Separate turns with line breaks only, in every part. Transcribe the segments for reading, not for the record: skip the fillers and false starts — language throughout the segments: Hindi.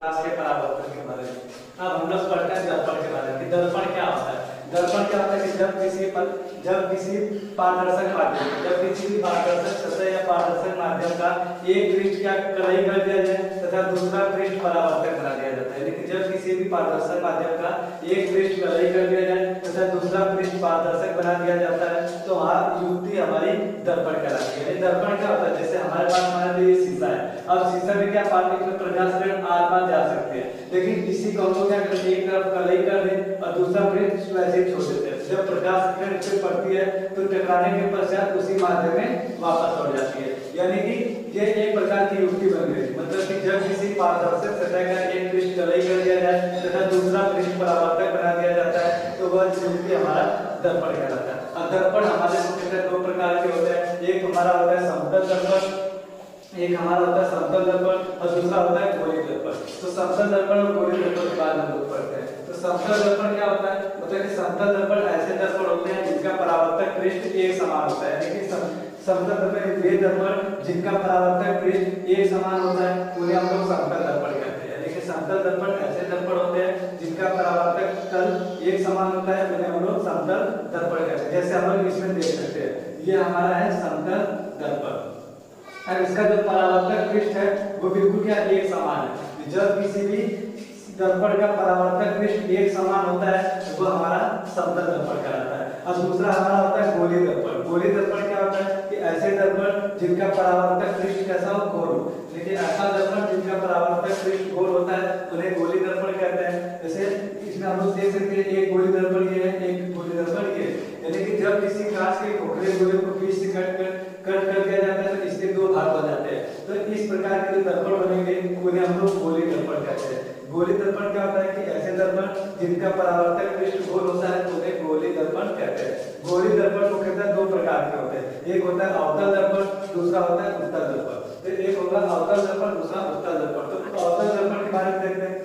प्रकाश के परावर्तन के बारे में। अब हम लोग पढ़ते हैं दर्पण के बारे में कि दर्पण क्या होता है। दर्पण क्या होता है कि जब किसी पारदर्शक माध्यम जब किसी भी पारदर्शक सतह या पारदर्शक माध्यम का एक पृष्ठ क्या कलई कर दिया जाए तथा दूसरा पृष्ठ परावर्तक बना दिया जाता है। लेकिन जब किसी भी पारदर्शक माध्यम का एक पृष्ठ कलई कर दिया जाए तथा दूसरा पृष्ठ पारदर्शक बना दिया जाता है तो वहाँ युक्ति हमारी दर्पण कहलाती है। दर्पण क्या होता है, जैसे हमारे पास हमारे लिए शीशा है। अब शीशा में क्या पानी में प्रकाश किरण आर पार जा सकते हैं, लेकिन इसी को हम लोग क्या करते हैं, एक तरफ कलई कर दें और दूसरा पृष्ठ वैसे ही छोड़ देते हैं। जब प्रकाश किरण इस पे पड़ती है तो टकराने के पश्चात उसी माध्यम में वापस लौट जाती है। यानी कि ये एक प्रकार की युक्ति बन गई। मतलब कि जब किसी पारदर्शक सतह का एक पृष्ठ कलई कर दिया जाए तथा दूसरा पृष्ठ परावर्तक बना दिया जाता है तो वह युक्ति हमारा दर्पण कहलाता है। अब दर्पण हमारे मुख्यतः दो प्रकार के होते हैं। एक हमारा होता है समतल दर्पण, एक हमारा होता है समतल दर्पण और दूसरा होता है गोलीय दर्पण। तो समतल दर्पण और गोलीय दर्पण के बारे में हम लोग पढ़ते हैं। तो समतल दर्पण क्या होता है, मतलब कि समतल दर्पण ऐसे दर्पण होते हैं जिनका परावर्तक पृष्ठ एक समान होता है। यानी कि समतल दर्पण वे दर्पण जिनका परावर्तक पृष्ठ एक समान होता है उन्हें हम लोग समतल दर्पण कहते हैं। यानी कि समतल दर्पण ऐसे दर्पण होते हैं जिनका परावर्तक तल एक समान होता है उन्हें हम लोग समतल दर्पण कहते हैं। जैसे हम लोग इसमें देख सकते हैं, ये हमारा है समतल दर्पण। अब इसका जो परावर्तक पृष्ठ है वो बिल्कुल क्या एक समान है। जब किसी भी दर्पण का परावर्तक पृष्ठ एक समान होता है तो वो हमारा समतल दर्पण कहलाता है। और दूसरा हमारा होता है गोलीय दर्पण। गोलीय दर्पण क्या होता है कि ऐसे दर्पण जिनका परावर्तक पृष्ठ कैसा हो, गोल हो। लेकिन ऐसा दर्पण जिनका परावर्तक पृष्ठ गोल होता है उन्हें गोलीय दर्पण कहते हैं। जैसे इसमें हम लोग देख सकते हैं एक गोलीय दर्पण ये है, एक गोलीय दर्पण ये। यानी कि जब किसी कांच के खोखले गोले को बीच से कट कर दिया जाता है तो इसके दो भाग हो जाते हैं। तो इस प्रकार के जो दर्पण बनेंगे उन्हें हम लोग गोलीय दर्पण कहते हैं। गोलीय दर्पण क्या होता है कि ऐसे दर्पण जिनका परावर्तक पृष्ठ गोल होता है तो उन्हें गोलीय दर्पण कहते हैं। गोलीय दर्पण मुख्यतः दो प्रकार के होते हैं। एक होता है अवतल दर्पण, दूसरा होता है उत्तल दर्पण। तो एक होगा अवतल दर्पण, दूसरा उत्तल दर्पण। तो अवतल दर्पण के बारे में देखते हैं।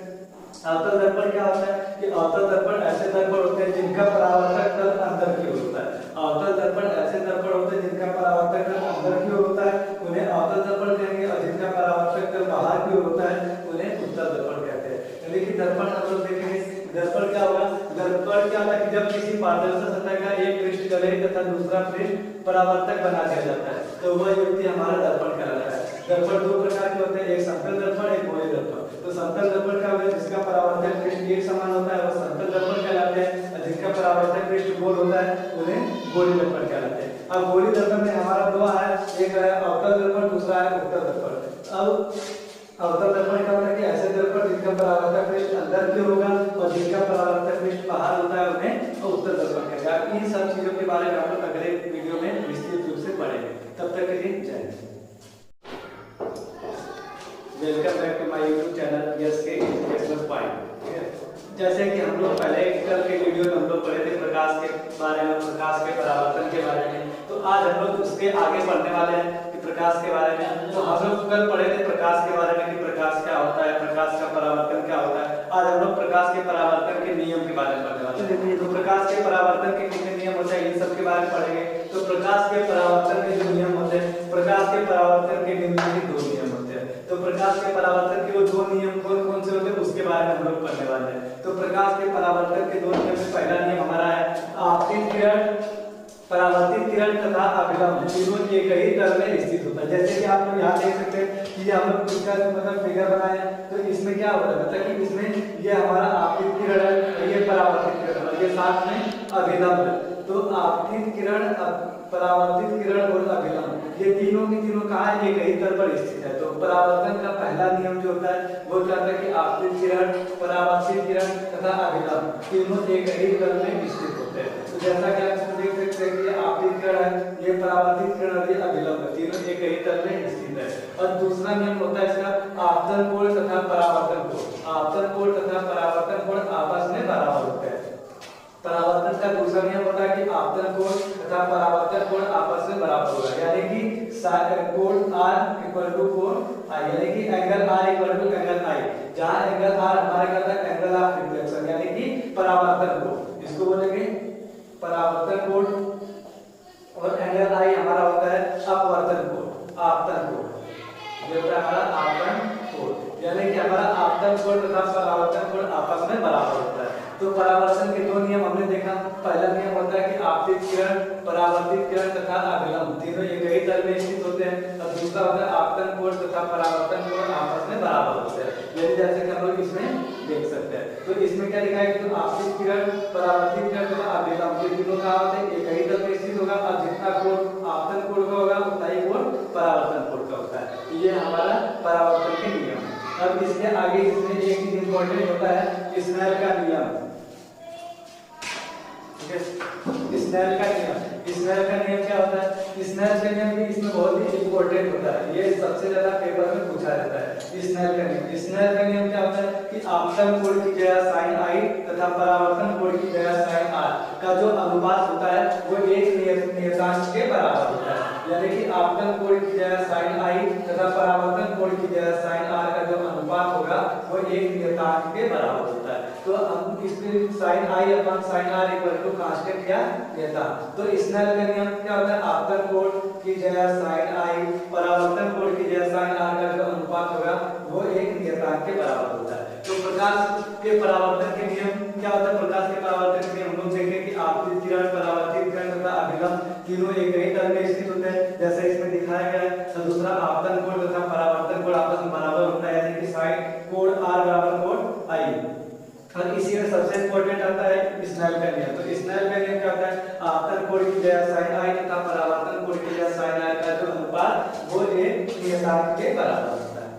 अवतल दर्पण क्या होता है कि अवतल दर्पण ऐसे दर्पण होते हैं जिनका परावर्तक तल अंदर की ओर होता है। अवतल दर्पण ऐसे दर्पण होते हैं जिनका परावर्तक तल अंदर की ओर होता है, उन्हें अवतल दर्पण कहेंगे। और जिनका परावर्तक तल बाहर की ओर होता है उन्हें उत्तल दर्पण कहते हैं। यानी कि दर्पण हम लोग देखेंगे दर्पण क्या होगा। दर्पण क्या होता है कि जब किसी पारदर्शक सतह का एक पृष्ठ कलई तथा दूसरा पृष्ठ परावर्तक बना दिया जाता है तो वह युक्ति हमारा दर्पण कहलाता है। दर्पण दो प्रकार के होते हैं, एक समतल दर्पण, एक गोलीय दर्पण। तो समतल दर्पण क्या होता है जिसका परावर्तक पृष्ठ एक समान होता है वह समतल दर्पण कहलाते हैं, और जिनका परावर्तक पृष्ठ गोल होता है उन्हें गोलीय दर्पण कहलाते हैं। अब गोलीय दर्पण में हमारा दो है, एक है अवतल दर्पण, दूसरा है उत्तल दर्पण। अब अवतल दर्पण क्या होता है कि ऐसे दर्पण जिनका परावर्तक पृष्ठ अंदर की होगा और जिनका परावर्तक पृष्ठ बाहर होता है उन्हें उत्तल दर्पण कहते हैं। इन सब चीजों के बारे में हम लोग अगले वीडियो में विस्तृत रूप से पढ़ेंगे। तब तक के लिए जय हिंद। Welcome back to my YouTube channel S K educational point. जैसे कि हम लोग पहले कल के वीडियो में हम लोग पढ़े थे प्रकाश के बारे में, प्रकाश के परावर्तन के बारे में। तो आज हम लोग उसके आगे पढ़ने वाले हैं कि प्रकाश के बारे में। तो हम लोग कल पढ़े थे प्रकाश के बारे में कि प्रकाश क्या होता है, प्रकाश का परावर्तन क्या होता है। आज हम लोग प्रकाश के परावर्तन के नियम के बारे में पढ़ने वाले हैं। तो प्रकाश के परावर्तन के कितने नियम होते हैं इन सब के बारे में पढ़ेंगे। तो प्रकाश के परावर्तन के जो नियम होते हैं, प्रकाश के परावर्तन के निम्नलिखित दो नियम होते हैं। तो प्रकाश के परावर्तन के वो दो नियम कौन से होते हैं उसके बारे में हम लोग पढ़ने वाले हैं। तो प्रकाश के परावर्तन के दो नियम में पहला नियम हमारा है आपतित किरण, परावर्तित किरण तथा अभिलंब तीनों एक ही तल में स्थित होता है। जैसे कि आप लोग यहाँ देख सकते हैं कि हम लोग इसका मतलब फिगर बनाए हैं। तो इसमें क्या होता है मतलब कि इसमें ये हमारा आपतित किरण है, ये परावर्तित किरण है, ये साथ में अभिलंब है। तो आपतित किरण, परावर्तित किरण और अभिलंब ये तीनों की तीनों कहाँ है, एक ही तल पर स्थित है। तो परावर्तन का पहला नियम जो होता है वो क्या होता है कि आपतित किरण, परावर्तित किरण तथा अभिलंब तीनों एक ही तल में स्थित होते हैं। तो जैसा कि आप देख सकते हैं कि ये आपतित किरण है, ये परावर्तित किरण और ये अभिलंब है, तीनों एक ही तल में स्थित है। और दूसरा नियम होता है इसका आपतन कोण तथा परावर्तन कोण। आपतन कोण तथा परावर्तन कोण आपस में बराबर होते हैं। परावर्तन का दूसरा नियम होता है कि आपतन कोण तथा परावर्तन कोण आपस में बराबर होगा। यानी कि कोण R इक्वल टू कोण I, यानी कि angle R equal to angle I। जहां एंगल R हमारे क्या होता है एंगल ऑफ रिफ्लेक्शन, यानी कि परावर्तन कोण, इसको बोलेंगे परावर्तन कोण। और एंगल I हमारा होता है अपवर्तन कोण, आपतन कोण। ये होता है हमारा आपतन कोण। यानी कि हमारा आपतन आपतन कोण तथा परावर्तन कोण आपस में बराबर होता है। तो परावर्तन के दो नियम हमने देखा। पहला नियम होता है कि आपतित किरण, परावर्तित किरण तथा अभिलंब तीनों एक ही तल में स्थित होते हैं। और दूसरा होता है आपतन कोण तथा परावर्तन कोण आपस में बराबर होते हैं। ये जैसे कि हम लोग इसमें देख सकते हैं। तो इसमें क्या लिखा है कि जो आपतित किरण, परावर्तित किरण तथा अभिलंब ये तीनों का होता है एक ही तल में स्थित होगा और जितना कोण आपतन कोण का होगा उतना ही कोण परावर्तन कोण का होता है। ये हमारा परावर्तन के नियम है। अब इसके आगे इसमें एक चीज इंपॉर्टेंट होता है स्नेल का नियम। स्नेल का नियम, स्नेल का नियम क्या होता है? स्नेल का नियम भी इसमें बहुत ही इंपॉर्टेंट होता है। ये सबसे ज्यादा पेपर में पूछा जाता है। स्नेल का नियम, स्नेल का नियम क्या होता है कि आपतन कोण की जगह sin i तथा परावर्तन कोण की जगह sin r का जो अनुपात होता है वो एक नियतांक के बराबर होता है। यानी कि आपतन कोण की जगह sin i तथा परावर्तन कोण की जगह sin r का जो अनुपात होगा वो एक नियतांक के बराबर होता है। तो हम इसके sin i अपन sin r equal to constant या नियतांक। तो स्नेल का नियम क्या होता है? आपतन कोण की जगह sin i परावर्तन कोण की जगह sin r का जो अनुपात होगा वो एक नियतांक के बराबर होता है। तो प्रकाश के परावर्तन के नियम क्या होता है? प्रकाश के परावर्तन के नियम हम लोग देखें कि आपतित किरण, परावर्तित किरण तथा अभिलंब तीनों एक ही तल में स्थित होते हैं जैसे इसमें दिखाया गया है। तो दूसरा आपतन कोण तथा परावर्तन कोण आपस में बराबर होता है यानी कि sin कोण r बराबर कोण i। और इसी में सबसे इंपॉर्टेंट आता है स्नेल का नियम। तो स्नेल का नियम क्या होता है? आपतन कोण की जगह sin i तथा परावर्तन कोण की जगह sin r का जो अनुपात वो एक नियतांक के बराबर होता है।